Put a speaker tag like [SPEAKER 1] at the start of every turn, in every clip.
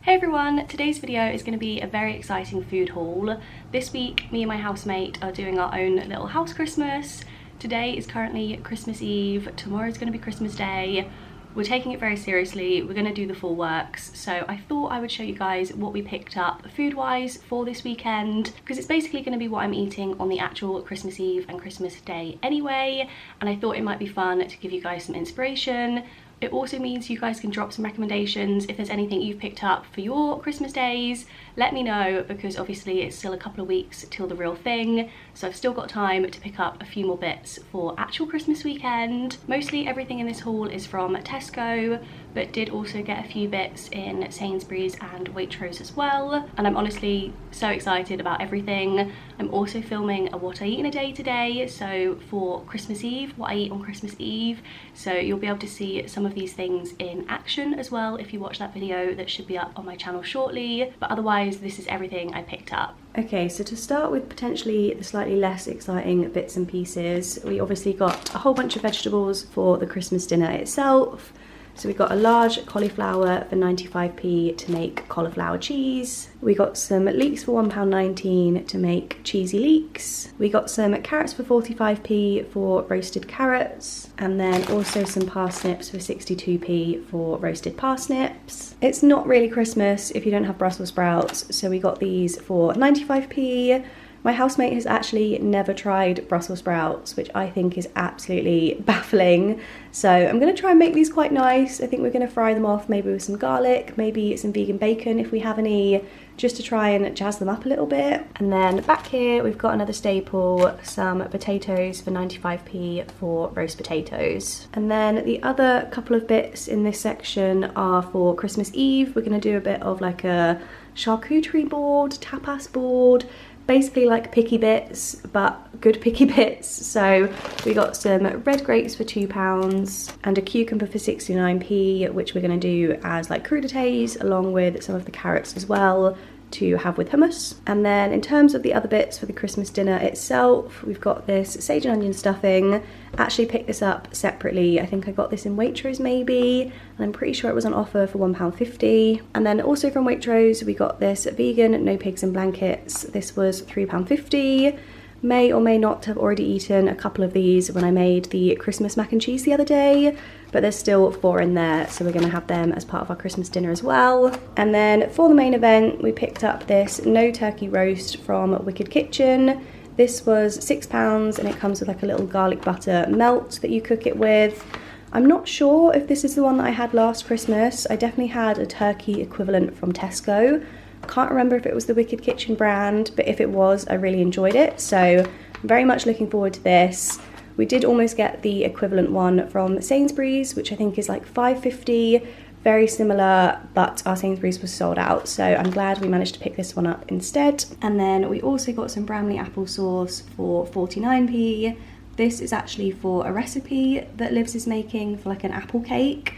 [SPEAKER 1] Hey everyone, today's video is going to be a very exciting food haul. This week, me and my housemate are doing our own little house Christmas. Today is currently Christmas Eve, tomorrow's going to be Christmas Day. We're taking it very seriously, we're going to do the full works, so I thought I would show you guys what we picked up food-wise for this weekend, because it's basically going to be what I'm eating on the actual Christmas Eve and Christmas Day anyway, and I thought it might be fun to give you guys some inspiration. It also means you guys can drop some recommendations. If there's anything you've picked up for your Christmas days, let me know, because obviously it's still a couple of weeks till the real thing, so I've still got time to pick up a few more bits for actual Christmas weekend. Mostly everything in this haul is from Tesco, but did also get a few bits in Sainsbury's and Waitrose as well, and I'm honestly so excited about everything. I'm also filming a what I eat in a day today, so for Christmas Eve, what I eat on Christmas Eve, so you'll be able to see some of these things in action as well if you watch that video that should be up on my channel shortly. But otherwise, this is everything I picked up. Okay, so to start with potentially the slightly less exciting bits and pieces, we obviously got a whole bunch of vegetables for the Christmas dinner itself. So we got a large cauliflower for 95p to make cauliflower cheese. We got some leeks for £1.19 to make cheesy leeks. We got some carrots for 45p for roasted carrots. And then also some parsnips for 62p for roasted parsnips. It's not really Christmas if you don't have Brussels sprouts, so we got these for 95p. My housemate has actually never tried Brussels sprouts, which I think is absolutely baffling. So I'm going to try and make these quite nice. I think we're going to fry them off maybe with some garlic, maybe some vegan bacon if we have any, just to try and jazz them up a little bit. And then back here we've got another staple, some potatoes for 95p for roast potatoes. And then the other couple of bits in this section are for Christmas Eve. We're going to do a bit of like a charcuterie board, tapas board, basically like picky bits, but good picky bits. So we got some red grapes for £2 and a cucumber for 69p, which we're going to do as like crudités along with some of the carrots as well to have with hummus. And then in terms of the other bits for the Christmas dinner itself, we've got this sage and onion stuffing. Actually picked this up separately. I think I got this in Waitrose maybe, and I'm pretty sure it was on offer for £1.50. And then also from Waitrose we got this vegan no pigs in blankets. This was £3.50. May or may not have already eaten a couple of these when I made the Christmas mac and cheese the other day, but there's still 4 in there, so we're going to have them as part of our Christmas dinner as well. And then for the main event we picked up this no turkey roast from Wicked Kitchen. This was £6 and it comes with like a little garlic butter melt that you cook it with. I'm not sure if this is the one that I had last Christmas. I definitely had a turkey equivalent from Tesco. Can't remember if it was the Wicked Kitchen brand, but if it was, I really enjoyed it, so I'm very much looking forward to this. We did almost get the equivalent one from Sainsbury's, which I think is like £5.50, very similar, but our Sainsbury's was sold out, so I'm glad we managed to pick this one up instead. And then we also got some Bramley applesauce for 49p. This is actually for a recipe that Livs is making for like an apple cake,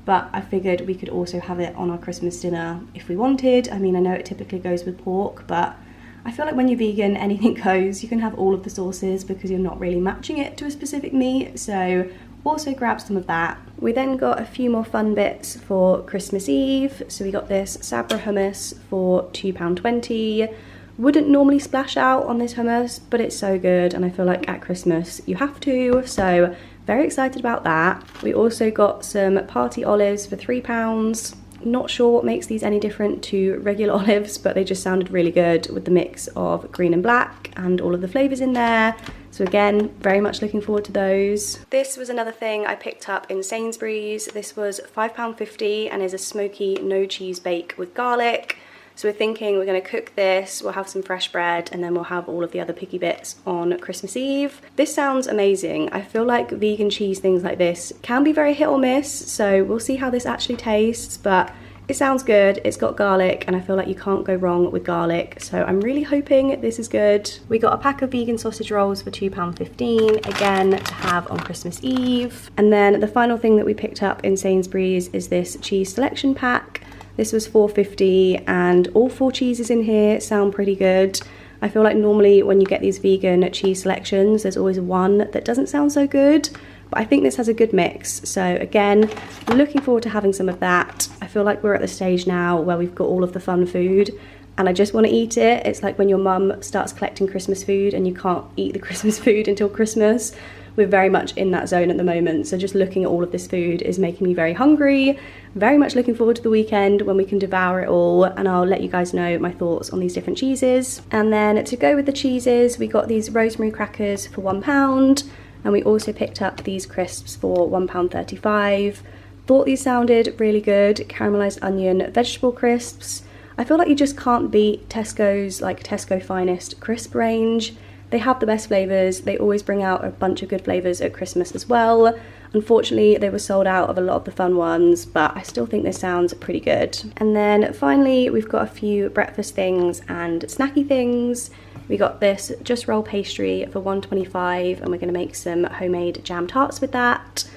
[SPEAKER 1] but I figured we could also have it on our Christmas dinner if we wanted. I mean, I know it typically goes with pork, but I feel like when you're vegan, anything goes. You can have all of the sauces because you're not really matching it to a specific meat, so also grab some of that. We then got a few more fun bits for Christmas Eve. So we got this Sabra hummus for £2.20. Wouldn't normally splash out on this hummus, but it's so good, and I feel like at Christmas you have to, so very excited about that. We also got some party olives for £3. Not sure what makes these any different to regular olives, but they just sounded really good with the mix of green and black and all of the flavours in there. So again, very much looking forward to those. This was another thing I picked up in Sainsbury's. This was £5.50 and is a smoky no cheese bake with garlic. So we're thinking we're going to cook this, we'll have some fresh bread, and then we'll have all of the other picky bits on Christmas Eve. This sounds amazing. I feel like vegan cheese things like this can be very hit or miss, so we'll see how this actually tastes, but it sounds good. It's got garlic, and I feel like you can't go wrong with garlic, so I'm really hoping this is good. We got a pack of vegan sausage rolls for £2.15, again to have on Christmas Eve. And then the final thing that we picked up in Sainsbury's is this cheese selection pack. This was £4.50 and all 4 cheeses in here sound pretty good. I feel like normally when you get these vegan cheese selections, there's always one that doesn't sound so good, But I think this has a good mix. So again, looking forward to having some of that. I feel like we're at the stage now where we've got all of the fun food and I just want to eat it. It's like when your mum starts collecting Christmas food and you can't eat the Christmas food until Christmas. We're very much in that zone at the moment. So just looking at all of this food is making me very hungry. Very much looking forward to the weekend when we can devour it all, and I'll let you guys know my thoughts on these different cheeses. And then to go with the cheeses, we got these rosemary crackers for £1, and we also picked up these crisps for £1.35. Thought these sounded really good. Caramelised onion vegetable crisps. I feel like you just can't beat Tesco's like Tesco Finest crisp range. They have the best flavours. They always bring out a bunch of good flavours at Christmas as well. Unfortunately, they were sold out of a lot of the fun ones, but I still think this sounds pretty good. And then finally, we've got a few breakfast things and snacky things. We got this Just Roll pastry for £1.25, and we're going to make some homemade jam tarts with that.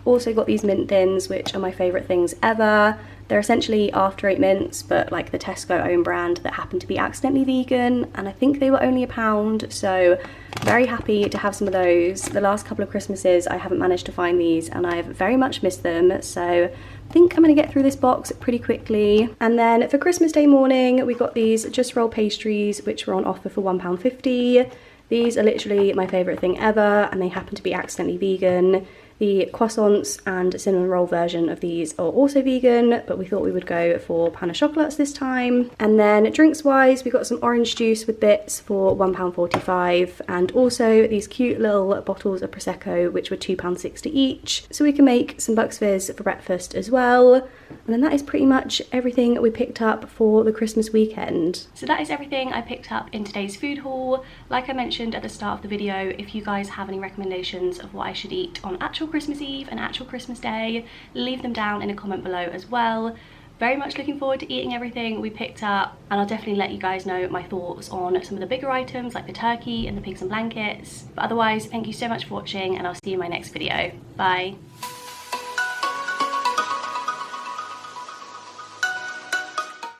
[SPEAKER 1] Also got these mint thins, which are my favourite things ever. They're essentially after 8 mints, but like the Tesco own brand that happened to be accidentally vegan, and I think they were only £1, so very happy to have some of those. The last couple of Christmases I haven't managed to find these and I've very much missed them, so I think I'm going to get through this box pretty quickly. And then for Christmas Day morning we got these Just Roll pastries, which were on offer for £1.50. These are literally my favourite thing ever, and they happen to be accidentally vegan. The croissants and cinnamon roll version of these are also vegan, but we thought we would go for pain au chocolates this time. And then drinks wise, we got some orange juice with bits for £1.45, and also these cute little bottles of Prosecco, which were £2.60 each. So we can make some Bucks Fizz for breakfast as well. And then that is pretty much everything we picked up for the Christmas weekend. So that is everything I picked up in today's food haul. Like I mentioned at the start of the video, if you guys have any recommendations of what I should eat on actual Christmas Eve and actual Christmas Day, leave them down in a comment below as well. Very much looking forward to eating everything we picked up, and I'll definitely let you guys know my thoughts on some of the bigger items like the turkey and the pigs and blankets. But otherwise, thank you so much for watching, and I'll see you in my next video. Bye.